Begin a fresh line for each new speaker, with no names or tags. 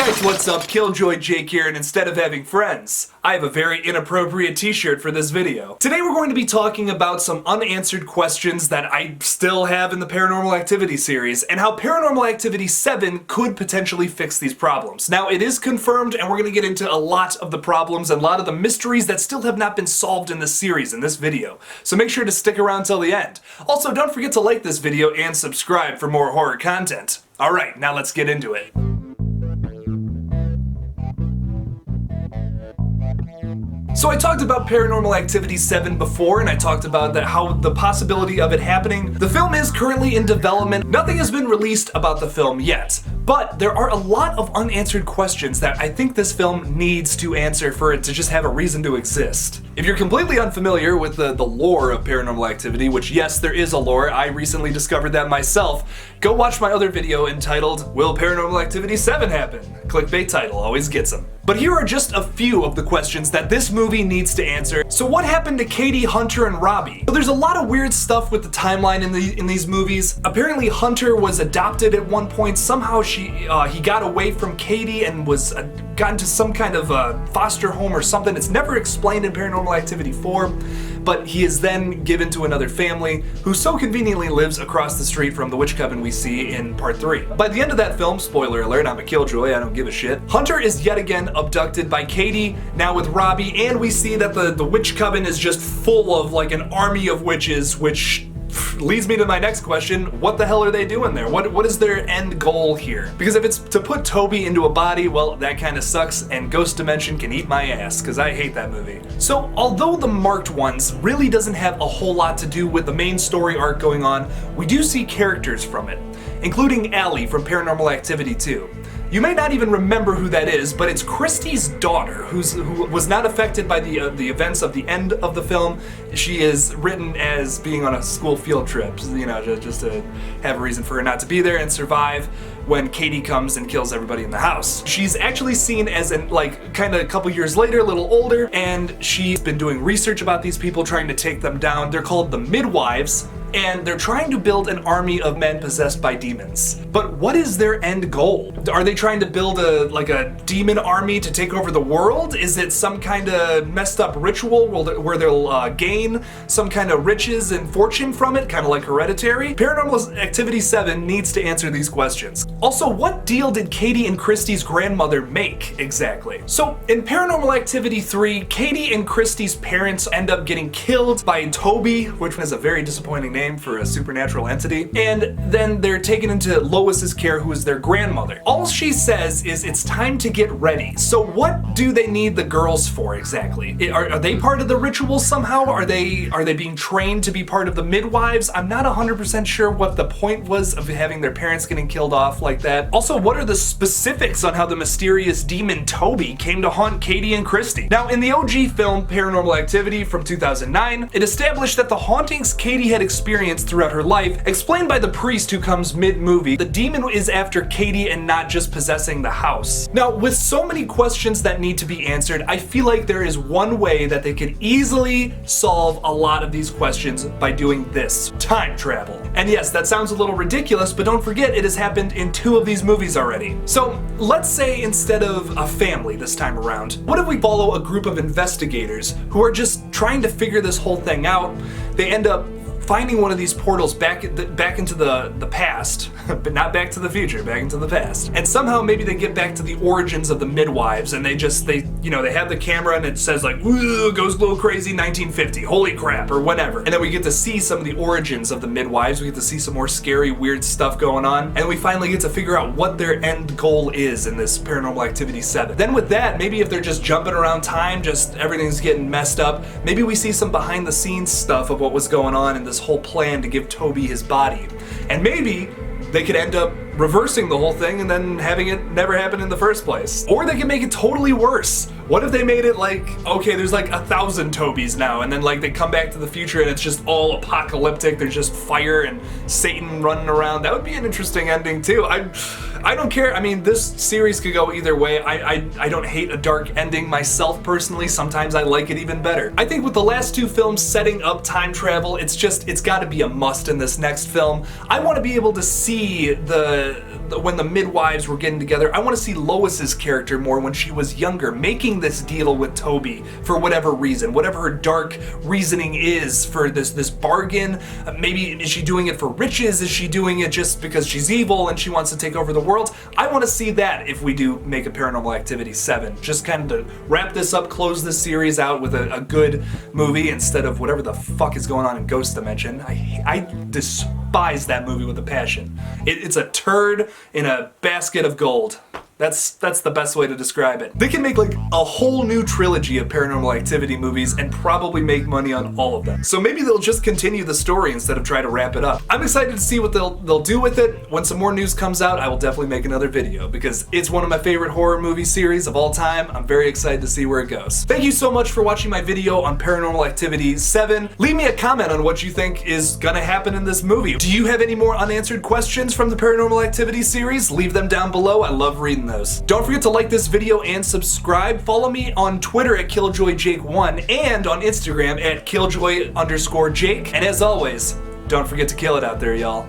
guys, what's up? Killjoy Jake here, and instead of having friends, I have a very inappropriate t-shirt for this video. Today we're going to be talking about some unanswered questions that I still have in the Paranormal Activity series, and how Paranormal Activity 7 could potentially fix these problems. Now, it is confirmed, and we're going to get into a lot of the problems and a lot of the mysteries that still have not been solved in this series in this video. So make sure to stick around till the end. Also, don't forget to like this video and subscribe for more horror content. Alright, now let's get into it. So I talked about Paranormal Activity 7 before, and I talked about how the possibility of it happening. The film is currently in development. Nothing has been released about the film yet, but there are a lot of unanswered questions that I think this film needs to answer for it to just have a reason to exist. If you're completely unfamiliar with the lore of Paranormal Activity, which yes, there is a lore, I recently discovered that myself, go watch my other video entitled, Will Paranormal Activity 7 Happen? Clickbait title, always gets them. But here are just a few of the questions that this movie needs to answer. So what happened to Katie, Hunter, and Robbie? So there's a lot of weird stuff with the timeline in these movies. Apparently Hunter was adopted at one point. Somehow he got away from Katie and was gotten to some kind of foster home or something. It's never explained in Paranormal Activity 4, but he is then given to another family who so conveniently lives across the street from the witch coven we see in part 3. By the end of that film, spoiler alert, I'm a killjoy, I don't give a shit, Hunter is yet again abducted by Katie, now with Robbie, and we see that the witch coven is just full of like an army of witches, which leads me to my next question. What the hell are they doing there? What is their end goal here? Because if it's to put Toby into a body, well, that kind of sucks, and Ghost Dimension can eat my ass, because I hate that movie. So, although the marked ones really doesn't have a whole lot to do with the main story arc going on, we do see characters from it, including Allie from Paranormal Activity 2. You may not even remember who that is, but it's Kristi's daughter, who was not affected by the events of the end of the film. She is written as being on a school field trip, you know, just to have a reason for her not to be there and survive when Katie comes and kills everybody in the house. She's actually seen as kind of a couple years later, a little older, and she's been doing research about these people, trying to take them down. They're called the Midwives, and they're trying to build an army of men possessed by demons. But what is their end goal? Are they trying to build a demon army to take over the world? Is it some kind of messed up ritual where they'll gain some kind of riches and fortune from it, kind of like Hereditary? Paranormal Activity 7 needs to answer these questions. Also, what deal did Katie and Kristi's grandmother make exactly? So in Paranormal Activity 3, Katie and Kristi's parents end up getting killed by Toby, which was a very disappointing name for a supernatural entity, and then they're taken into Lois's care, who is their grandmother. All she says is it's time to get ready. So what do they need the girls for exactly? Are they part of the ritual somehow? Are they being trained to be part of the midwives? I'm not 100% sure what the point was of having their parents getting killed off like that. Also, what are the specifics on how the mysterious demon Toby came to haunt Katie and Kristi? Now, in the OG film Paranormal Activity from 2009, it established that the hauntings Katie had experienced throughout her life, explained by the priest who comes mid-movie, the demon is after Katie and not just possessing the house. Now, with so many questions that need to be answered, I feel like there is one way that they could easily solve a lot of these questions by doing this: time travel. And yes, that sounds a little ridiculous, but don't forget it has happened in 2 of these movies already. So let's say instead of a family this time around, what if we follow a group of investigators who are just trying to figure this whole thing out? They end up finding one of these portals back into the past, but not back to the future, back into the past. And somehow maybe they get back to the origins of the midwives, and they have the camera and it says like, ooh, goes a little crazy 1950, holy crap, or whatever. And then we get to see some of the origins of the midwives, we get to see some more scary, weird stuff going on, and we finally get to figure out what their end goal is in this Paranormal Activity 7. Then with that, maybe if they're just jumping around time, just everything's getting messed up, maybe we see some behind the scenes stuff of what was going on in this whole plan to give Toby his body. And maybe they could end up reversing the whole thing and then having it never happen in the first place. Or they can make it totally worse. What if they made it like, okay, there's like 1,000 Tobys now, and then like they come back to the future and it's just all apocalyptic, there's just fire and Satan running around. That would be an interesting ending too. I don't care. I mean, this series could go either way. I don't hate a dark ending myself personally. Sometimes I like it even better. I think with the last two films setting up time travel, it's got to be a must in this next film. I want to be able to see when the midwives were getting together. I want to see Lois's character more when she was younger, making this deal with Toby for whatever reason, whatever her dark reasoning is for this bargain. Maybe is she doing it for riches? Is she doing it just because she's evil and she wants to take over the world? I want to see that if we do make a Paranormal Activity 7. Just kind of to wrap this up, close this series out with a good movie instead of whatever the fuck is going on in Ghost Dimension. I despise that movie with a passion. It's a turd in a basket of gold. That's the best way to describe it. They can make like a whole new trilogy of Paranormal Activity movies and probably make money on all of them. So maybe they'll just continue the story instead of try to wrap it up. I'm excited to see what they'll do with it. When some more news comes out, I will definitely make another video because it's one of my favorite horror movie series of all time. I'm very excited to see where it goes. Thank you so much for watching my video on Paranormal Activity 7. Leave me a comment on what you think is gonna happen in this movie. Do you have any more unanswered questions from the Paranormal Activity series? Leave them down below. I love reading those. Don't forget to like this video and subscribe. Follow me on Twitter at KilljoyJake1 and on Instagram at Killjoy_Jake. And as always, don't forget to kill it out there, y'all.